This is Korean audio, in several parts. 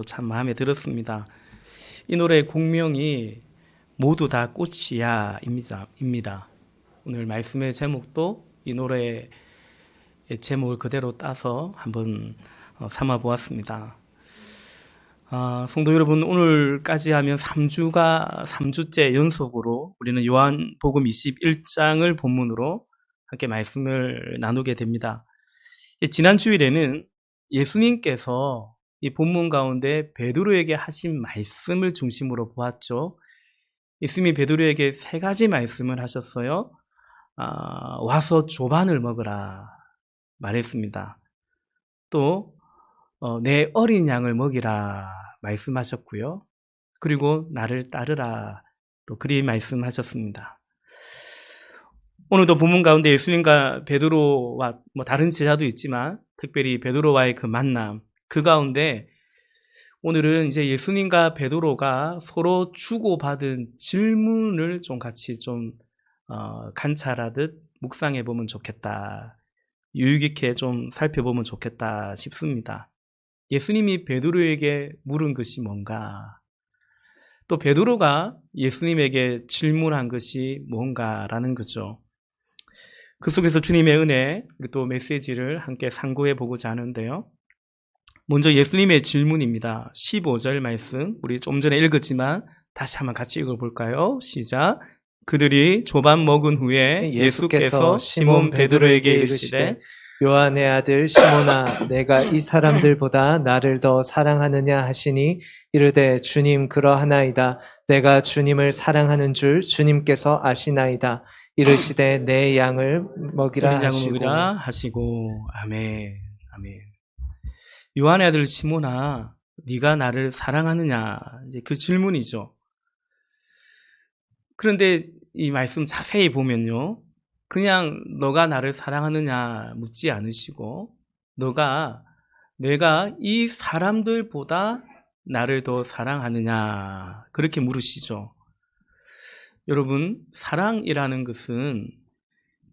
참 마음에 들었습니다. 이 노래의 곡명이 모두 다 꽃이야 입니다. 오늘 말씀의 제목도 이 노래의 제목을 그대로 따서 한번 삼아 보았습니다. 성도 여러분, 오늘까지 하면 3주째 연속으로 우리는 요한복음 21장을 본문으로 함께 말씀을 나누게 됩니다. 지난 주일에는 예수님께서 이 본문 가운데 베드로에게 하신 말씀을 중심으로 보았죠. 예수님이 베드로에게 3가지 말씀을 하셨어요. 와서 조반을 먹으라 말했습니다. 또 내 어린 양을 먹이라 말씀하셨고요. 그리고 나를 따르라 또 그리 말씀하셨습니다. 오늘도 본문 가운데 예수님과 베드로와 다른 제자도 있지만 특별히 베드로와의 그 만남, 그 가운데 오늘은 이제 예수님과 베드로가 서로 주고받은 질문을 좀 같이 관찰하듯 묵상해 보면 좋겠다. 유익 있게 좀 살펴보면 좋겠다 싶습니다. 예수님이 베드로에게 물은 것이 뭔가, 또 베드로가 예수님에게 질문한 것이 뭔가라는 거죠. 그 속에서 주님의 은혜, 그리고 또 메시지를 함께 상고해 보고자 하는데요. 먼저 예수님의 질문입니다. 15절 말씀, 우리 좀 전에 읽었지만 다시 한번 같이 읽어볼까요? 시작. 그들이 조반 먹은 후에 예수께서 시몬 베드로에게 이르시되 요한의 아들 시몬아, 내가 이 사람들보다 나를 더 사랑하느냐 하시니 이르되 주님 그러하나이다. 내가 주님을 사랑하는 줄 주님께서 아시나이다. 이르시되 내 양을 먹이라 하시고. 아멘. 아멘. 요한의 아들 시몬아, 네가 나를 사랑하느냐? 이제 그 질문이죠. 그런데 이 말씀 자세히 보면요, 그냥 너가 나를 사랑하느냐 묻지 않으시고 내가 이 사람들보다 나를 더 사랑하느냐 그렇게 물으시죠. 여러분, 사랑이라는 것은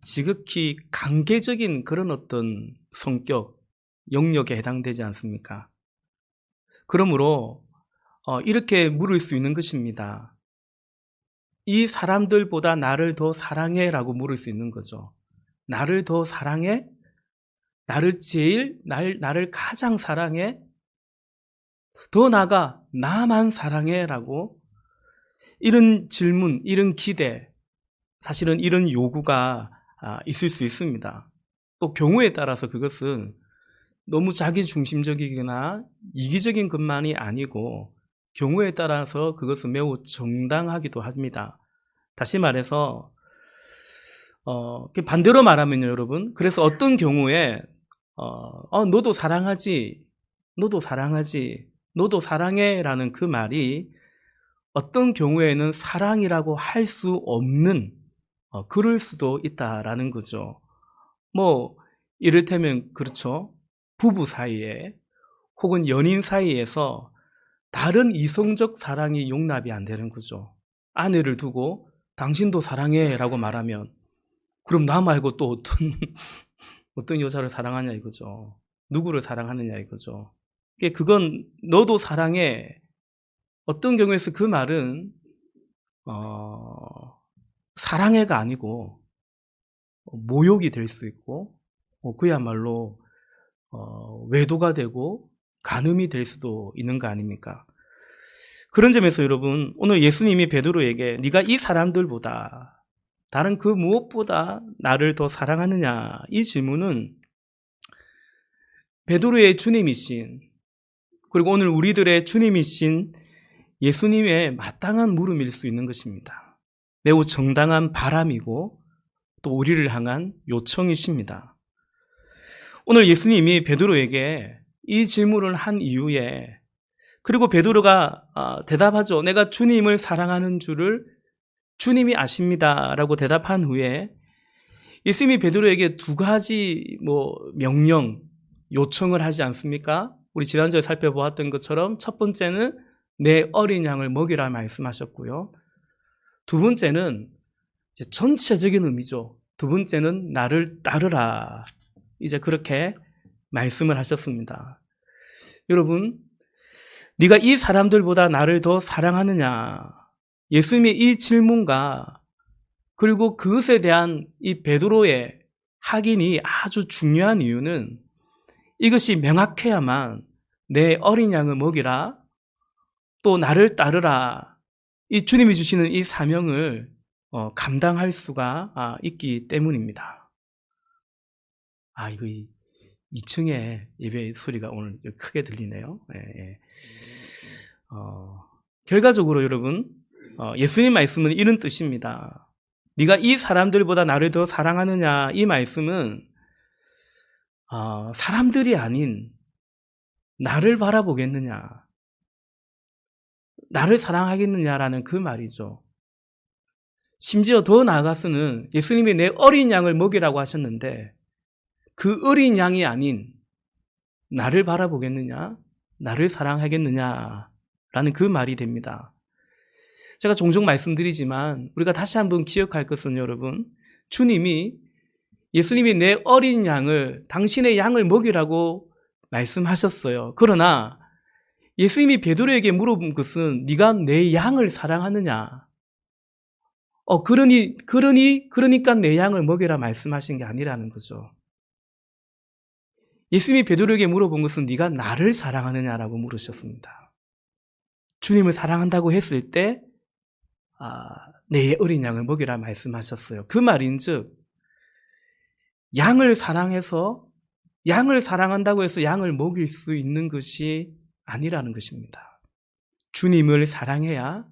지극히 강제적인 그런 어떤 성격, 영역에 해당되지 않습니까? 그러므로 이렇게 물을 수 있는 것입니다. 이 사람들보다 나를 더 사랑해 라고 물을 수 있는 거죠. 나를 더 사랑해? 나를 가장 사랑해? 더 나아가 나만 사랑해? 라고 이런 질문, 이런 기대, 사실은 이런 요구가 있을 수 있습니다. 또 경우에 따라서 그것은 너무 자기중심적이거나 이기적인 것만이 아니고 경우에 따라서 그것은 매우 정당하기도 합니다. 다시 말해서 반대로 말하면요, 여러분. 그래서 어떤 경우에 너도 사랑하지, 너도 사랑해 라는 그 말이 어떤 경우에는 사랑이라고 할 수 없는 그럴 수도 있다라는 거죠. 이를테면 그렇죠. 부부 사이에 혹은 연인 사이에서 다른 이성적 사랑이 용납이 안 되는 거죠. 아내를 두고 당신도 사랑해 라고 말하면 그럼 나 말고 또 어떤 여자를 사랑하냐 이거죠. 누구를 사랑하느냐 이거죠. 그건 너도 사랑해. 어떤 경우에서 그 말은 사랑해가 아니고 모욕이 될 수 있고 그야말로 외도가 되고 간음이 될 수도 있는 거 아닙니까? 그런 점에서 여러분, 오늘 예수님이 베드로에게 네가 이 사람들보다 다른 그 무엇보다 나를 더 사랑하느냐 이 질문은 베드로의 주님이신, 그리고 오늘 우리들의 주님이신 예수님의 마땅한 물음일 수 있는 것입니다. 매우 정당한 바람이고 또 우리를 향한 요청이십니다. 오늘 예수님이 베드로에게 이 질문을 한 이후에, 그리고 베드로가 대답하죠. 내가 주님을 사랑하는 줄을 주님이 아십니다 라고 대답한 후에 예수님이 베드로에게 2가지 명령, 요청을 하지 않습니까? 우리 지난주에 살펴보았던 것처럼 첫 번째는 내 어린 양을 먹이라 말씀하셨고요. 2번째는 전체적인 의미죠. 2번째는 나를 따르라. 이제 그렇게 말씀을 하셨습니다. 여러분, 네가 이 사람들보다 나를 더 사랑하느냐? 예수님의 이 질문과 그리고 그것에 대한 이 베드로의 확인이 아주 중요한 이유는 이것이 명확해야만 내 어린 양을 먹이라, 또 나를 따르라, 이 주님이 주시는 이 사명을 감당할 수가 있기 때문입니다. 이거 2층에 예배 소리가 오늘 크게 들리네요. 예. 결과적으로 여러분, 예수님 말씀은 이런 뜻입니다. 네가 이 사람들보다 나를 더 사랑하느냐, 이 말씀은 사람들이 아닌 나를 바라보겠느냐, 나를 사랑하겠느냐라는 그 말이죠. 심지어 더 나아가서는 예수님이 내 어린 양을 먹이라고 하셨는데 그 어린 양이 아닌 나를 바라보겠느냐, 나를 사랑하겠느냐라는 그 말이 됩니다. 제가 종종 말씀드리지만 우리가 다시 한번 기억할 것은 여러분, 주님이 예수님이 내 어린 양을, 당신의 양을 먹이라고 말씀하셨어요. 그러나 예수님이 베드로에게 물어본 것은 네가 내 양을 사랑하느냐? 그러니까 내 양을 먹여라 말씀하신 게 아니라는 거죠. 예수님이 베드로에게 물어본 것은 네가 나를 사랑하느냐라고 물으셨습니다. 주님을 사랑한다고 했을 때 내 어린 양을 먹이라 말씀하셨어요. 그 말인즉 양을 사랑해서, 양을 사랑한다고 해서 양을 먹일 수 있는 것이 아니라는 것입니다. 주님을 사랑해야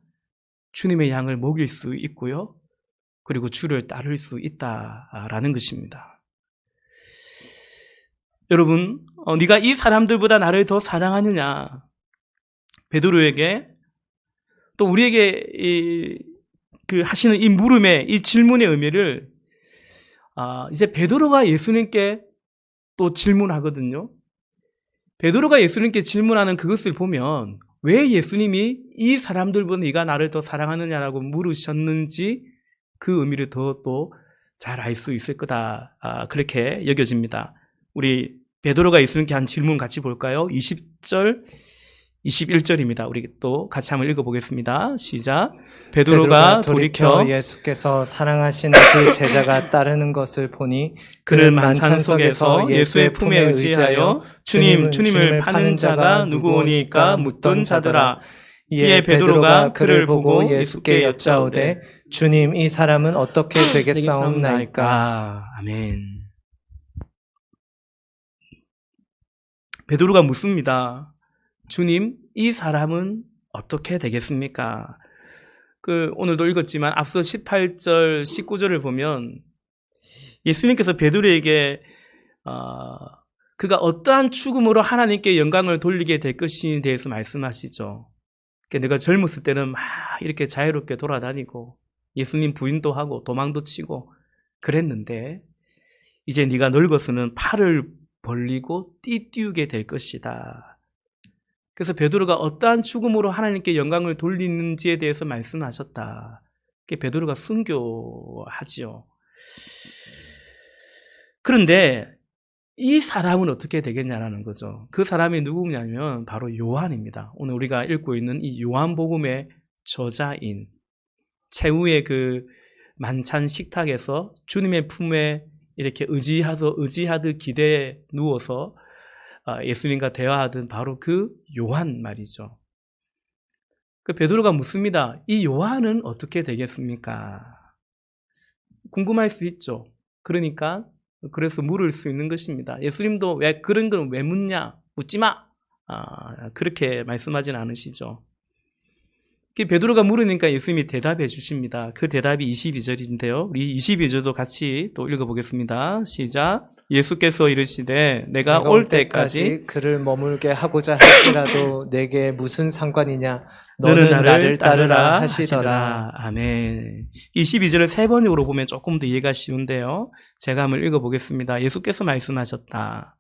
주님의 양을 먹일 수 있고요, 그리고 주를 따를 수 있다라는 것입니다. 여러분, 네가 이 사람들보다 나를 더 사랑하느냐? 베드로에게, 또 우리에게 하시는 이 물음의, 이 질문의 의미를 이제 베드로가 예수님께 또 질문하거든요. 베드로가 예수님께 질문하는 그것을 보면 왜 예수님이 이 사람들보다 네가 나를 더 사랑하느냐라고 물으셨는지 그 의미를 더 또 잘 알 수 있을 거다, 그렇게 여겨집니다. 우리 베드로가 예수님께 한 질문 같이 볼까요? 20절, 21절입니다. 우리 또 같이 한번 읽어보겠습니다. 시작. 베드로가 돌이켜 예수께서 사랑하시는 그 제자가 따르는 것을 보니 그는 만찬 속에서 예수의 품에 의지하여 주님을 파는 자가 누구오니까 묻던 자더라. 이에 베드로가 그를 보고 예수께 여짜오되 주님, 이 사람은 어떻게 되겠사옵나이까? 아멘. 베드로가 묻습니다. 주님, 이 사람은 어떻게 되겠습니까? 오늘도 읽었지만 앞서 18절, 19절을 보면 예수님께서 베드로에게 그가 어떠한 죽음으로 하나님께 영광을 돌리게 될 것인에 대해서 말씀하시죠. 내가 젊었을 때는 막 이렇게 자유롭게 돌아다니고 예수님 부인도 하고 도망도 치고 그랬는데 이제 네가 늙어서는 팔을 벌리고 띠띠우게 될 것이다. 그래서 베드로가 어떠한 죽음으로 하나님께 영광을 돌리는지에 대해서 말씀하셨다. 베드로가 순교하지요. 그런데 이 사람은 어떻게 되겠냐라는 거죠. 그 사람이 누구냐면 바로 요한입니다. 오늘 우리가 읽고 있는 이 요한복음의 저자인, 최후의 그 만찬 식탁에서 주님의 품에 이렇게 의지하듯 기대에 누워서 예수님과 대화하던 바로 그 요한 말이죠. 베드로가 묻습니다. 이 요한은 어떻게 되겠습니까? 궁금할 수 있죠. 그래서 물을 수 있는 것입니다. 예수님도 왜 그런 건 왜 묻냐? 묻지 마! 그렇게 말씀하진 않으시죠. 베드로가 물으니까 예수님이 대답해 주십니다. 그 대답이 22절인데요. 우리 22절도 같이 또 읽어보겠습니다. 시작. 예수께서 이르시되 내가 올 때까지 그를 머물게 하고자 할지라도 내게 무슨 상관이냐? 너는 나를 따르라 하시더라. 아멘. 22절을 세 번역으로 보면 조금 더 이해가 쉬운데요. 제가 한번 읽어보겠습니다. 예수께서 말씀하셨다.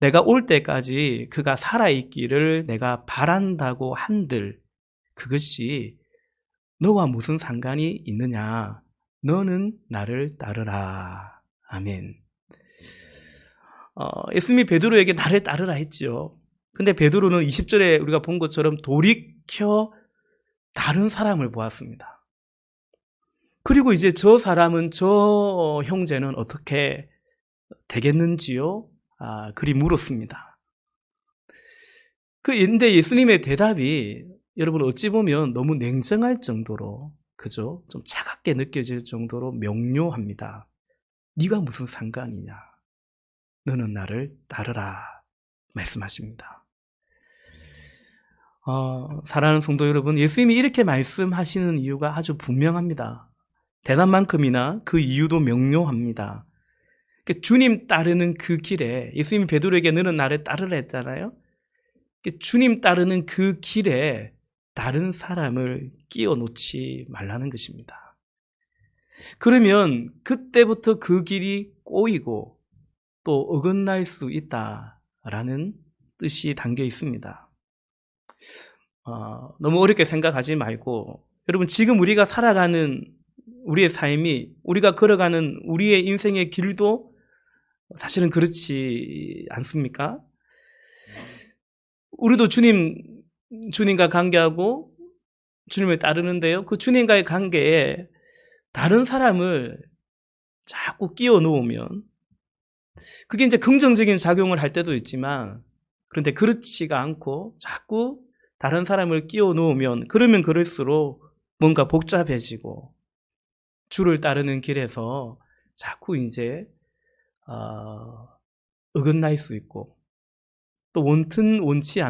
내가 올 때까지 그가 살아있기를 내가 바란다고 한들 그것이 너와 무슨 상관이 있느냐? 너는 나를 따르라. 아멘. 예수님이 베드로에게 나를 따르라 했지요. 근데 베드로는 20절에 우리가 본 것처럼 돌이켜 다른 사람을 보았습니다. 그리고 이제 저 사람은, 저 형제는 어떻게 되겠는지요? 그리 물었습니다. 근데 예수님의 대답이 여러분 어찌 보면 너무 냉정할 정도로, 그죠? 좀 차갑게 느껴질 정도로 명료합니다. 네가 무슨 상관이냐? 너는 나를 따르라 말씀하십니다. 사랑하는 성도 여러분, 예수님이 이렇게 말씀하시는 이유가 아주 분명합니다. 대답만큼이나 그 이유도 명료합니다. 주님 따르는 그 길에, 예수님이 베드로에게 너는 나를 따르라 했잖아요. 주님 따르는 그 길에 다른 사람을 끼워 놓지 말라는 것입니다. 그러면 그때부터 그 길이 꼬이고 또 어긋날 수 있다라는 뜻이 담겨 있습니다. 너무 어렵게 생각하지 말고, 여러분 지금 우리가 살아가는 우리의 삶이, 우리가 걸어가는 우리의 인생의 길도 사실은 그렇지 않습니까? 우리도 주님과 관계하고 주님을 따르는데요. 그 주님과의 관계에 다른 사람을 자꾸 끼워 놓으면 그게 이제 긍정적인 작용을 할 때도 있지만, 그런데 그렇지가 않고 자꾸 다른 사람을 끼워 놓으면 그러면 그럴수록 뭔가 복잡해지고 주를 따르는 길에서 자꾸 이제 어긋날 수 있고, 또 원튼 원치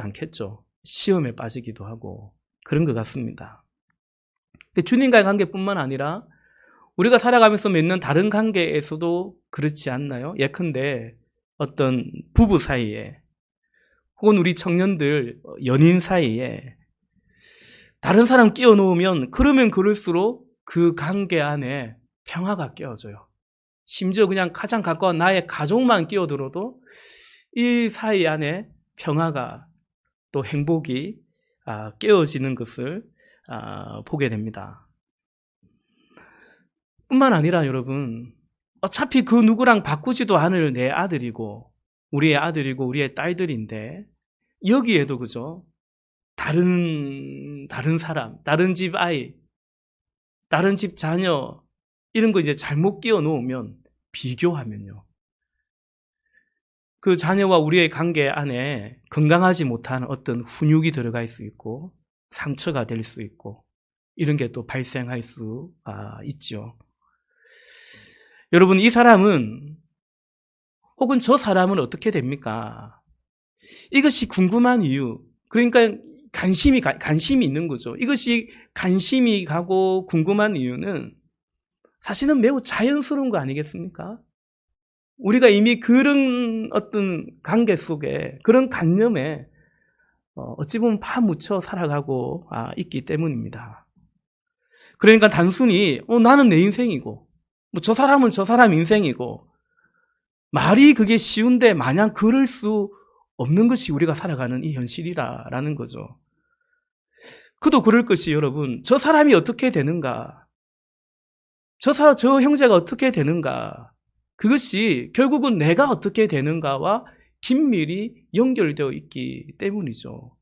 않겠죠. 시험에 빠지기도 하고 그런 것 같습니다. 주님과의 관계뿐만 아니라 우리가 살아가면서 맺는 다른 관계에서도 그렇지 않나요? 예컨대 어떤 부부 사이에, 혹은 우리 청년들 연인 사이에 다른 사람 끼워 놓으면 그러면 그럴수록 그 관계 안에 평화가 깨어져요. 심지어 그냥 가장 가까운 나의 가족만 끼어들어도 이 사이 안에 평화가, 또 행복이 깨어지는 것을 보게 됩니다. 뿐만 아니라 여러분, 어차피 그 누구랑 바꾸지도 않을 내 아들이고 우리의 아들이고 우리의 딸들인데, 여기에도 그죠? 다른 사람, 다른 집 아이, 다른 집 자녀, 이런 거 이제 잘못 끼워 놓으면, 비교하면요, 그 자녀와 우리의 관계 안에 건강하지 못한 어떤 훈육이 들어갈 수 있고 상처가 될 수 있고, 이런 게 또 발생할 수 있죠. 여러분, 이 사람은, 혹은 저 사람은 어떻게 됩니까? 이것이 궁금한 이유, 그러니까 관심이 있는 거죠. 이것이 관심이 가고 궁금한 이유는 사실은 매우 자연스러운 거 아니겠습니까? 우리가 이미 그런 어떤 관계 속에, 그런 관념에 어찌 보면 파묻혀 살아가고 있기 때문입니다. 그러니까 단순히 나는 내 인생이고 저 사람은 저 사람 인생이고, 말이 그게 쉬운데 마냥 그럴 수 없는 것이 우리가 살아가는 이 현실이라는 거죠. 그도 그럴 것이, 여러분, 저 사람이 어떻게 되는가, 저 형제가 어떻게 되는가, 그것이 결국은 내가 어떻게 되는가와 긴밀히 연결되어 있기 때문이죠.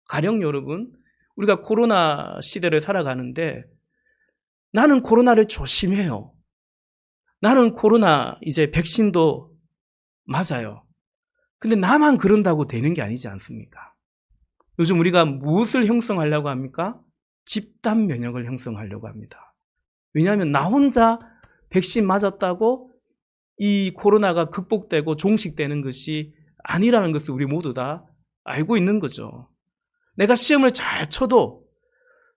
가령 여러분, 우리가 코로나 시대를 살아가는데 나는 코로나를 조심해요. 나는 코로나 이제 백신도 맞아요. 근데 나만 그런다고 되는 게 아니지 않습니까? 요즘 우리가 무엇을 형성하려고 합니까? 집단 면역을 형성하려고 합니다. 왜냐하면 나 혼자 백신 맞았다고 이 코로나가 극복되고 종식되는 것이 아니라는 것을 우리 모두 다 알고 있는 거죠. 내가 시험을 잘 쳐도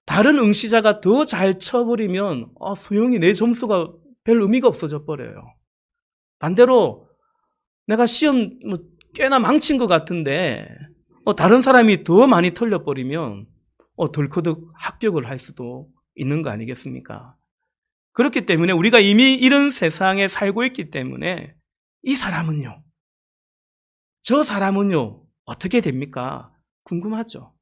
다른 응시자가 더 잘 쳐버리면 소용이, 내 점수가 별 의미가 없어져 버려요. 반대로 내가 시험 꽤나 망친 것 같은데 다른 사람이 더 많이 털려버리면 덜커덕 합격을 할 수도 있는 거 아니겠습니까? 그렇기 때문에 우리가 이미 이런 세상에 살고 있기 때문에 이 사람은요, 저 사람은요 어떻게 됩니까? 궁금하죠.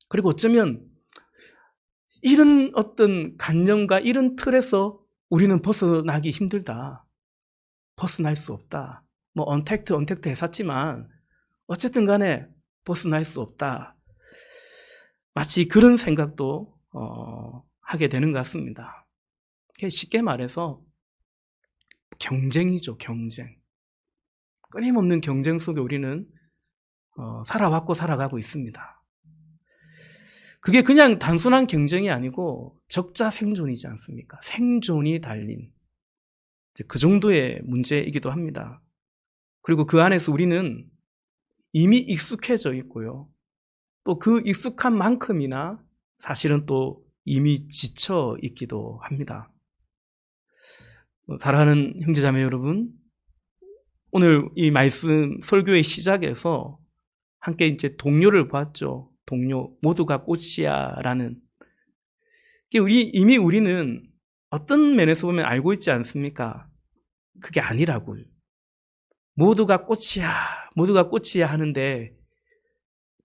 그리고 어쩌면 이런 어떤 관념과 이런 틀에서 우리는 벗어나기 힘들다, 벗어날 수 없다, 뭐 언택트 했었지만 어쨌든 간에 벗어날 수 없다. 마치 그런 생각도 하게 되는 것 같습니다. 쉽게 말해서 경쟁이죠, 경쟁. 끊임없는 경쟁 속에 우리는 살아왔고 살아가고 있습니다. 그게 그냥 단순한 경쟁이 아니고 적자 생존이지 않습니까? 생존이 달린 그 정도의 문제이기도 합니다. 그리고 그 안에서 우리는 이미 익숙해져 있고요. 또 그 익숙한 만큼이나 사실은 또 이미 지쳐 있기도 합니다. 사랑하는 형제자매 여러분, 오늘 이 말씀 설교의 시작에서 함께 이제 동료를 봤죠. 동료, 모두가 꽃이야 라는. 이미 우리는 어떤 면에서 보면 알고 있지 않습니까? 그게 아니라고요. 모두가 꽃이야 하는데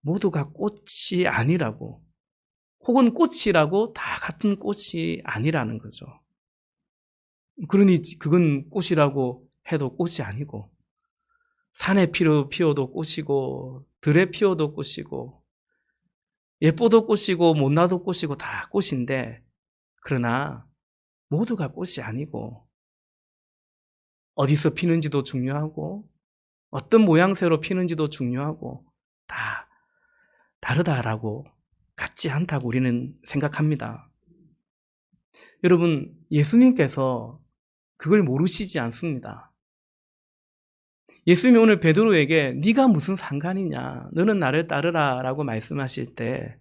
모두가 꽃이 아니라고. 혹은 꽃이라고 다 같은 꽃이 아니라는 거죠. 그러니 그건 꽃이라고 해도 꽃이 아니고, 산에 피어도 꽃이고, 들에 피어도 꽃이고, 예뻐도 꽃이고, 못나도 꽃이고, 다 꽃인데, 그러나 모두가 꽃이 아니고, 어디서 피는지도 중요하고, 어떤 모양새로 피는지도 중요하고, 다 다르다라고, 같지 않다고 우리는 생각합니다. 여러분, 예수님께서 그걸 모르시지 않습니다. 예수님이 오늘 베드로에게 네가 무슨 상관이냐, 너는 나를 따르라 라고 말씀하실 때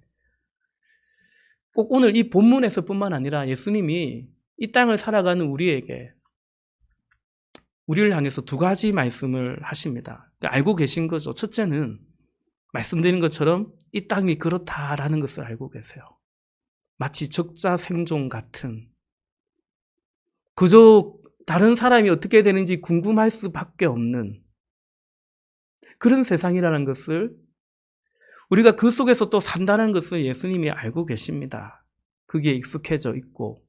꼭 오늘 이 본문에서뿐만 아니라 예수님이 이 땅을 살아가는 우리에게, 우리를 향해서 두 가지 말씀을 하십니다. 그러니까 알고 계신 거죠. 첫째는 말씀드린 것처럼 이 땅이 그렇다라는 것을 알고 계세요. 마치 적자 생존 같은, 그저 다른 사람이 어떻게 되는지 궁금할 수밖에 없는 그런 세상이라는 것을, 우리가 그 속에서 또 산다는 것을 예수님이 알고 계십니다. 그게 익숙해져 있고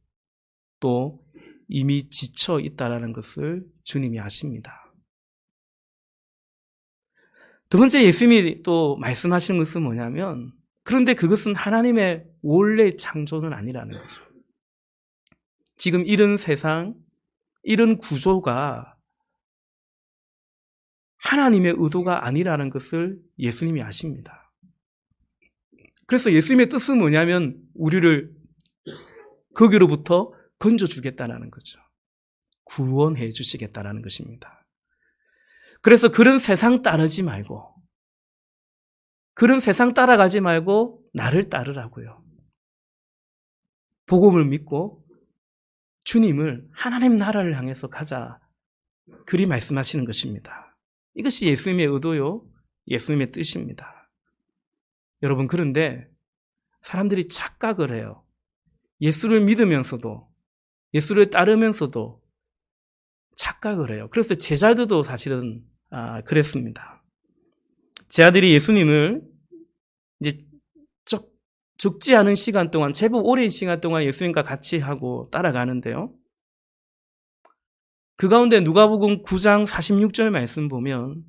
또 이미 지쳐 있다는 것을 주님이 아십니다. 두 번째 예수님이 또 말씀하시는 것은 뭐냐면, 그런데 그것은 하나님의 원래 창조는 아니라는 거죠. 지금 이런 세상, 이런 구조가 하나님의 의도가 아니라는 것을 예수님이 아십니다. 그래서 예수님의 뜻은 뭐냐면 우리를 거기로부터 건져주겠다는 거죠. 구원해 주시겠다는 것입니다. 그래서 그런 세상 따르지 말고, 그런 세상 따라가지 말고 나를 따르라고요. 복음을 믿고 주님을, 하나님 나라를 향해서 가자, 그리 말씀하시는 것입니다. 이것이 예수님의 의도요, 예수님의 뜻입니다. 여러분, 그런데 사람들이 착각을 해요. 예수를 믿으면서도, 예수를 따르면서도 착각을 해요. 그래서 제자들도 사실은 그랬습니다. 제자들이 예수님을 이제 적지 않은 시간 동안, 제법 오랜 시간 동안 예수님과 같이 하고 따라가는데요. 그 가운데 누가복음 9장 46절 말씀 보면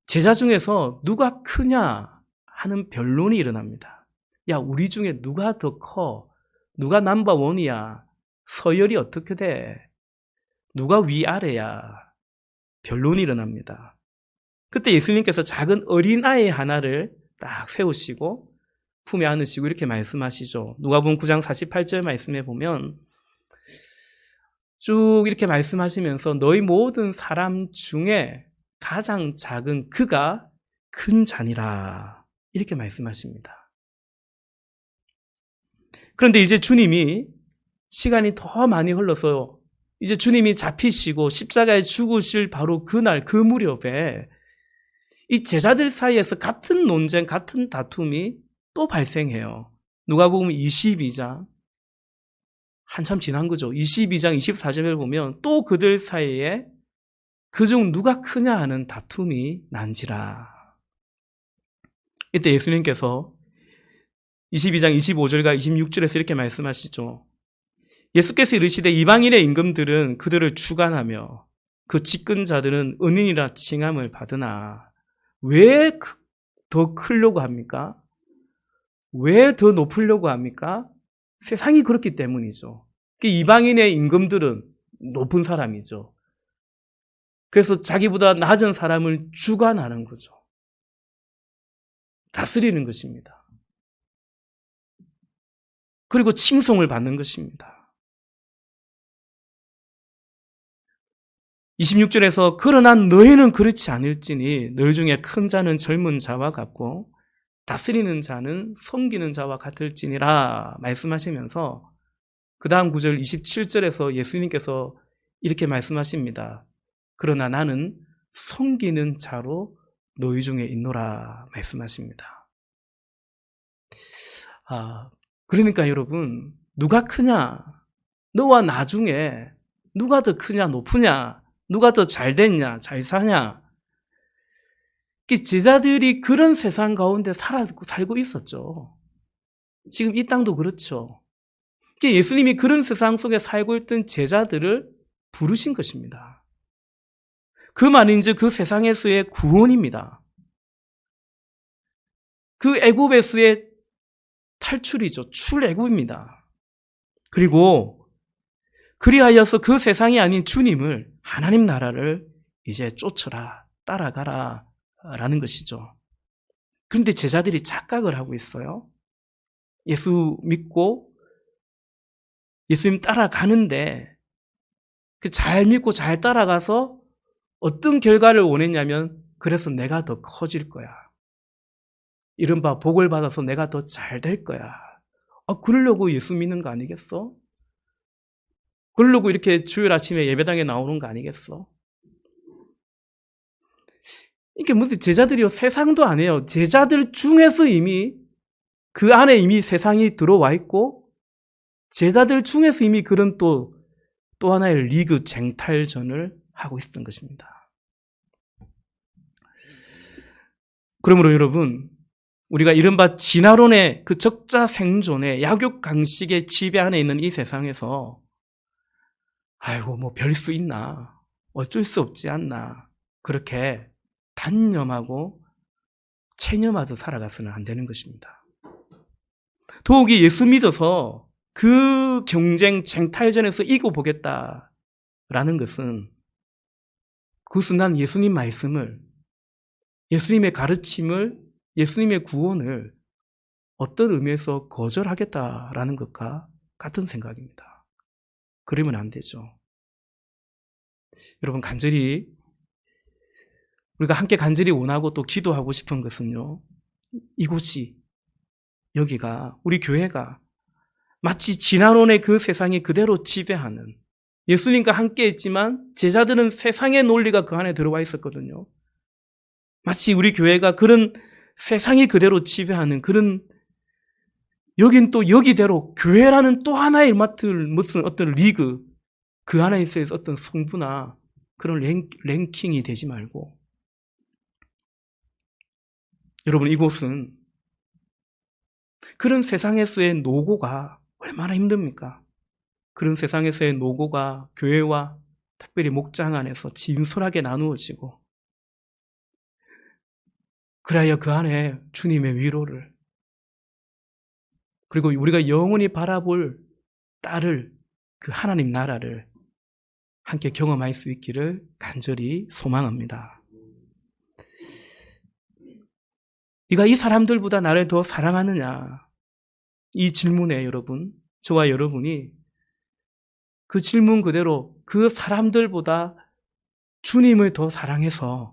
제자 중에서 누가 크냐 하는 변론이 일어납니다. 야, 우리 중에 누가 더 커? 누가 넘버원이야? 서열이 어떻게 돼? 누가 위아래야? 변론이 일어납니다. 그때 예수님께서 작은 어린아이 하나를 딱 세우시고 품에 안으시고 이렇게 말씀하시죠. 누가복음 9장 48절 말씀에 보면 쭉 이렇게 말씀하시면서 너희 모든 사람 중에 가장 작은 그가 큰 자니라, 이렇게 말씀하십니다. 그런데 이제 주님이, 시간이 더 많이 흘러서 이제 주님이 잡히시고 십자가에 죽으실 바로 그날, 그 무렵에 이 제자들 사이에서 같은 논쟁, 같은 다툼이 또 발생해요. 누가복음 22장, 한참 지난 거죠. 22장 24절을 보면 또 그들 사이에 그중 누가 크냐 하는 다툼이 난지라. 이때 예수님께서 22장 25절과 26절에서 이렇게 말씀하시죠. 예수께서 이르시되 이방인의 임금들은 그들을 주관하며 그 집근자들은 은인이라 칭함을 받으나 왜 더 크려고 합니까? 왜 더 높으려고 합니까? 세상이 그렇기 때문이죠. 이방인의 임금들은 높은 사람이죠. 그래서 자기보다 낮은 사람을 주관하는 거죠. 다스리는 것입니다. 그리고 칭송을 받는 것입니다. 26절에서 그러나 너희는 그렇지 않을지니 너희 중에 큰 자는 젊은 자와 같고 다스리는 자는 섬기는 자와 같을지니라 말씀하시면서 그 다음 구절 27절에서 예수님께서 이렇게 말씀하십니다. 그러나 나는 섬기는 자로 너희 중에 있노라 말씀하십니다. 그러니까 여러분, 누가 크냐? 너와 나 중에 누가 더 크냐, 높으냐? 누가 더 잘 됐냐, 잘 사냐? 제자들이 그런 세상 가운데 살고 있었죠. 지금 이 땅도 그렇죠. 예수님이 그런 세상 속에 살고 있던 제자들을 부르신 것입니다. 그 말인즉 그 세상에서의 구원입니다. 그 애굽에서의 탈출이죠. 출애굽입니다. 그리고 그리하여서 그 세상이 아닌 주님을, 하나님 나라를 이제 쫓아라, 따라가라 라는 것이죠. 그런데 제자들이 착각을 하고 있어요. 예수 믿고 예수님 따라가는데 잘 믿고 잘 따라가서 어떤 결과를 원했냐면 그래서 내가 더 커질 거야. 이른바 복을 받아서 내가 더 잘 될 거야. 그러려고 예수 믿는 거 아니겠어? 그러려고 이렇게 주일 아침에 예배당에 나오는 거 아니겠어? 이게 무슨 제자들이요? 세상도 아니에요. 제자들 중에서 이미 그 안에 이미 세상이 들어와 있고 제자들 중에서 이미 그런 또 하나의 리그 쟁탈전을 하고 있었던 것입니다. 그러므로 여러분, 우리가 이른바 진화론의 그 적자 생존의 약육강식의 지배 안에 있는 이 세상에서 뭐 별 수 있나, 어쩔 수 없지 않나, 그렇게 단념하고 체념하듯 살아가서는 안 되는 것입니다. 더욱이 예수 믿어서 그 경쟁 쟁탈전에서 이겨보겠다라는 것은 난 예수님 말씀을, 예수님의 가르침을, 예수님의 구원을 어떤 의미에서 거절하겠다라는 것과 같은 생각입니다. 그러면 안 되죠. 여러분, 우리가 함께 간절히 원하고 또 기도하고 싶은 것은요, 여기가, 우리 교회가 마치 진화론의 그 세상이 그대로 지배하는, 예수님과 함께 했지만 제자들은 세상의 논리가 그 안에 들어와 있었거든요. 마치 우리 교회가 그런 세상이 그대로 지배하는 그런, 여긴 또 여기대로 교회라는 또 하나의 무슨 어떤 리그, 그 안에 있어야 어떤 성부나 그런 랭킹이 되지 말고, 여러분, 이곳은 그런 세상에서의 노고가 얼마나 힘듭니까? 그런 세상에서의 노고가 교회와 특별히 목장 안에서 진솔하게 나누어지고, 그래야 그 안에 주님의 위로를, 그리고 우리가 영원히 바라볼 딸을, 그 하나님 나라를 함께 경험할 수 있기를 간절히 소망합니다. 네가 이 사람들보다 나를 더 사랑하느냐? 이 질문에 여러분, 저와 여러분이 그 질문 그대로 그 사람들보다 주님을 더 사랑해서,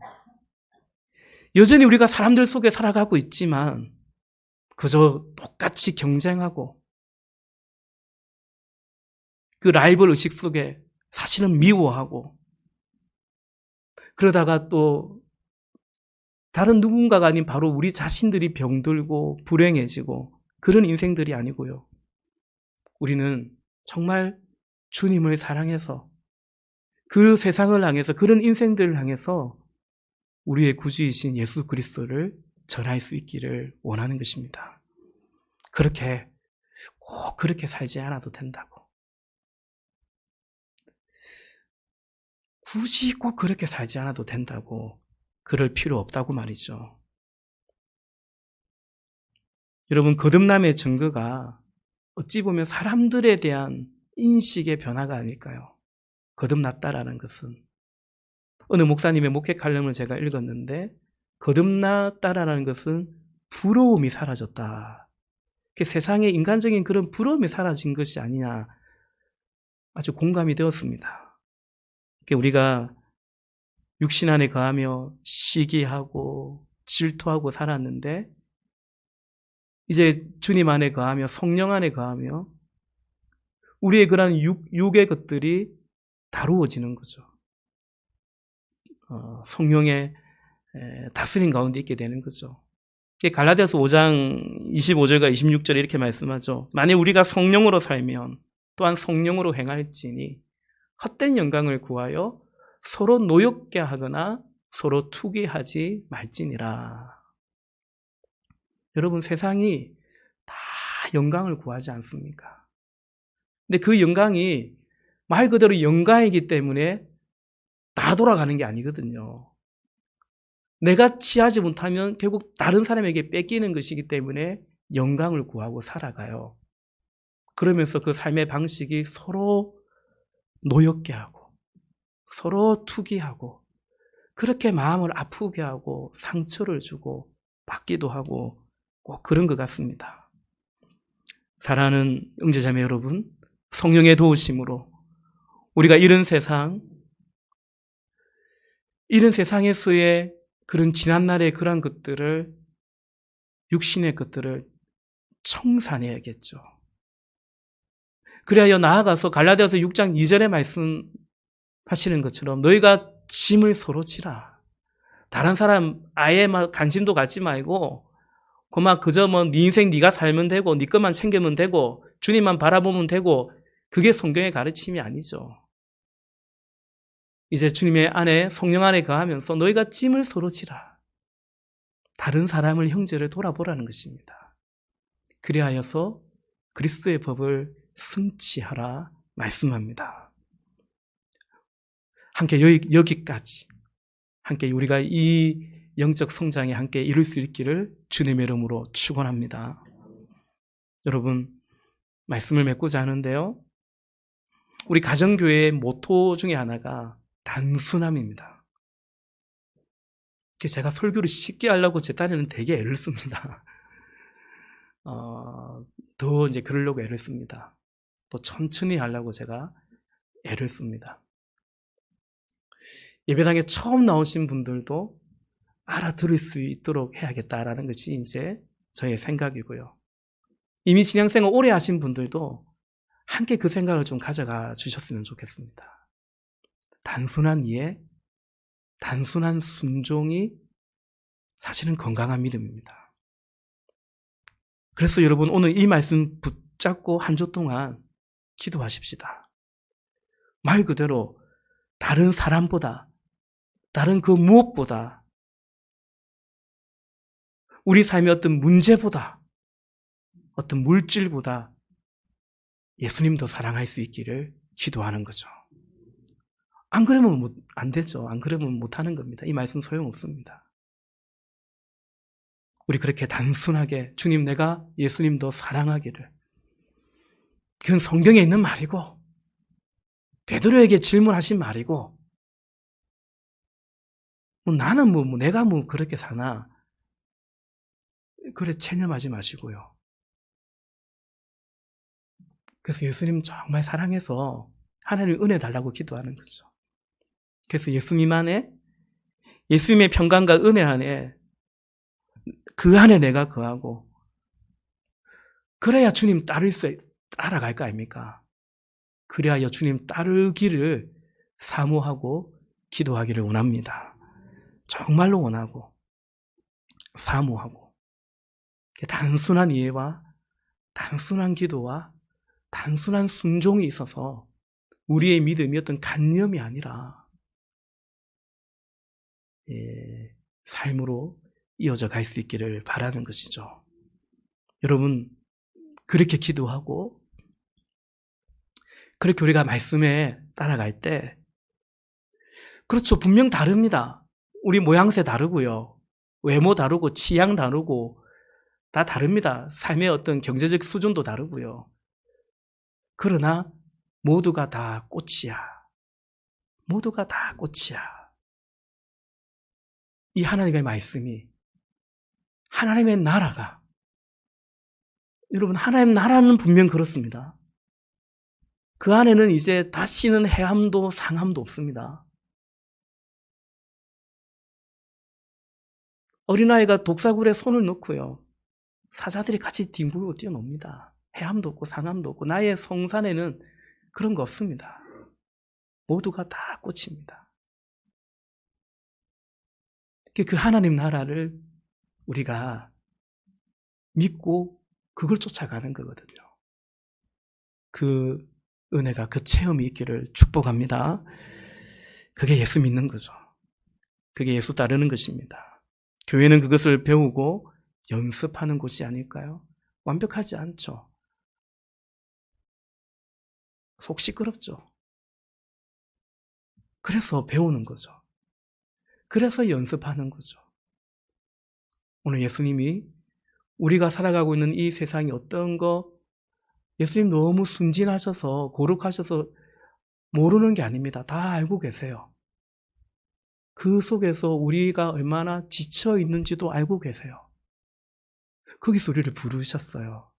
여전히 우리가 사람들 속에 살아가고 있지만 그저 똑같이 경쟁하고 그 라이벌 의식 속에 사실은 미워하고, 그러다가 또 다른 누군가가 아닌 바로 우리 자신들이 병들고 불행해지고, 그런 인생들이 아니고요. 우리는 정말 주님을 사랑해서 그 세상을 향해서, 그런 인생들을 향해서 우리의 구주이신 예수 그리스도를 전할 수 있기를 원하는 것입니다. 꼭 그렇게 살지 않아도 된다고. 굳이 꼭 그렇게 살지 않아도 된다고, 그럴 필요 없다고 말이죠. 여러분, 거듭남의 증거가 어찌 보면 사람들에 대한 인식의 변화가 아닐까요? 거듭났다라는 것은. 어느 목사님의 목회 칼럼을 제가 읽었는데, 거듭났다라는 것은 부러움이 사라졌다. 세상에 인간적인 그런 부러움이 사라진 것이 아니냐, 아주 공감이 되었습니다. 우리가 육신 안에 거하며 시기하고 질투하고 살았는데, 이제 주님 안에 거하며 성령 안에 거하며 우리의 그런 육의 것들이 다루어지는 거죠. 성령의 다스림 가운데 있게 되는 거죠. 갈라디아서 5장 25절과 26절에 이렇게 말씀하죠. 만약 우리가 성령으로 살면 또한 성령으로 행할지니 헛된 영광을 구하여 서로 노엽게 하거나 서로 투기하지 말지니라. 여러분, 세상이 다 영광을 구하지 않습니까? 근데 그 영광이 말 그대로 영광이기 때문에 다 돌아가는 게 아니거든요. 내가 취하지 못하면 결국 다른 사람에게 뺏기는 것이기 때문에 영광을 구하고 살아가요. 그러면서 그 삶의 방식이 서로 노엽게 하고 서로 투기하고 그렇게 마음을 아프게 하고 상처를 주고 받기도 하고 꼭 그런 것 같습니다. 사랑하는 형제자매 여러분, 성령의 도우심으로 우리가 이런 세상에서의 그런 지난날의 그런 것들을, 육신의 것들을 청산해야겠죠. 그래야 나아가서 갈라디아서 6장 2절에 말씀하시는 것처럼 너희가 짐을 서로 지라. 다른 사람 아예 막 관심도 갖지 말고 그저 네 인생 네가 살면 되고 네 것만 챙기면 되고 주님만 바라보면 되고, 그게 성경의 가르침이 아니죠. 이제 주님의 안에 성령 안에 거하면서 너희가 짐을 서로 지라. 다른 사람을, 형제를 돌아보라는 것입니다. 그리하여서 그리스도의 법을 승치하라 말씀합니다. 함께 여기까지 함께 우리가 이 영적 성장에 함께 이룰 수 있기를 주님의 이름으로 축원합니다. 여러분, 말씀을 맺고자 하는데요, 우리 가정교회의 모토 중에 하나가 단순함입니다. 제가 설교를 쉽게 하려고 제 딴에는 되게 애를 씁니다. 더 이제 그러려고 애를 씁니다. 또 천천히 하려고 제가 애를 씁니다. 예배당에 처음 나오신 분들도 알아들을 수 있도록 해야겠다라는 것이 이제 저의 생각이고요. 이미 신앙생활 오래 하신 분들도 함께 그 생각을 좀 가져가 주셨으면 좋겠습니다. 단순한 이해, 단순한 순종이 사실은 건강한 믿음입니다. 그래서 여러분, 오늘 이 말씀 붙잡고 한 주 동안 기도하십시다. 말 그대로 다른 사람보다, 다른 그 무엇보다, 우리 삶의 어떤 문제보다, 어떤 물질보다 예수님 더 사랑할 수 있기를 기도하는 거죠. 안 그러면 안 되죠. 안 그러면 못 하는 겁니다. 이 말씀 소용없습니다. 우리 그렇게 단순하게 주님, 내가 예수님 더 사랑하기를. 그건 성경에 있는 말이고 베드로에게 질문하신 말이고, 나는 내가 그렇게 사나, 그래 체념하지 마시고요. 그래서 예수님 정말 사랑해서 하나님 은혜 달라고 기도하는 거죠. 그래서 예수님 안에, 예수님의 평강과 은혜 안에, 그 안에 내가 거하고, 그래야 주님 따라갈 거 아닙니까? 그래야 주님 따르기를 사모하고 기도하기를 원합니다. 정말로 원하고 사모하고, 단순한 이해와 단순한 기도와 단순한 순종이 있어서 우리의 믿음이 어떤 간념이 아니라 삶으로 이어져 갈 수 있기를 바라는 것이죠. 여러분, 그렇게 기도하고 그렇게 우리가 말씀에 따라갈 때 그렇죠. 분명 다릅니다. 우리 모양새 다르고요. 외모 다르고 취향 다르고 다 다릅니다. 삶의 어떤 경제적 수준도 다르고요. 그러나 모두가 다 꽃이야. 모두가 다 꽃이야. 이 하나님의 말씀이, 하나님의 나라가, 여러분, 하나님 나라는 분명 그렇습니다. 그 안에는 이제 다시는 해함도 상함도 없습니다. 어린아이가 독사굴에 손을 넣고요, 사자들이 같이 뒹굴고 뛰어놉니다. 해함도 없고 상함도 없고 나의 성산에는 그런 거 없습니다. 모두가 다 꽃입니다. 그 하나님 나라를 우리가 믿고 그걸 쫓아가는 거거든요. 그 은혜가, 그 체험이 있기를 축복합니다. 그게 예수 믿는 거죠. 그게 예수 따르는 것입니다. 교회는 그것을 배우고 연습하는 곳이 아닐까요? 완벽하지 않죠. 속 시끄럽죠. 그래서 배우는 거죠. 그래서 연습하는 거죠. 오늘 예수님이 우리가 살아가고 있는 이 세상이 어떤 거, 예수님 너무 순진하셔서 거룩하셔서 모르는 게 아닙니다. 다 알고 계세요. 그 속에서 우리가 얼마나 지쳐 있는지도 알고 계세요. 거기서 우리를 부르셨어요.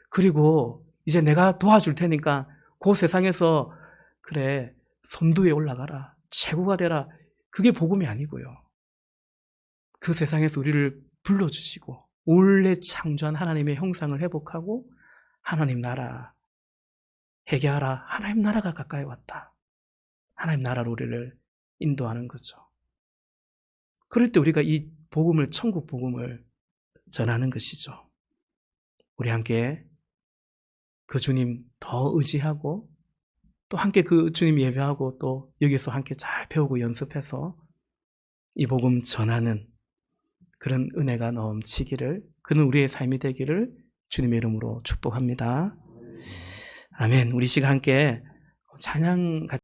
그리고 이제 내가 도와줄 테니까 그 세상에서 그래, 선두에 올라가라, 최고가 되라. 그게 복음이 아니고요. 그 세상에서 우리를 불러주시고 원래 창조한 하나님의 형상을 회복하고 하나님 나라 회개하라. 하나님 나라가 가까이 왔다. 하나님 나라로 우리를 인도하는 거죠. 그럴 때 우리가 이 복음을, 천국 복음을 전하는 것이죠. 우리 함께 그 주님 더 의지하고 또 함께 그 주님 예배하고 또 여기서 함께 잘 배우고 연습해서 이 복음 전하는 그런 은혜가 넘치기를, 그는 우리의 삶이 되기를 주님의 이름으로 축복합니다. 아멘. 우리 시간 함께 찬양 같이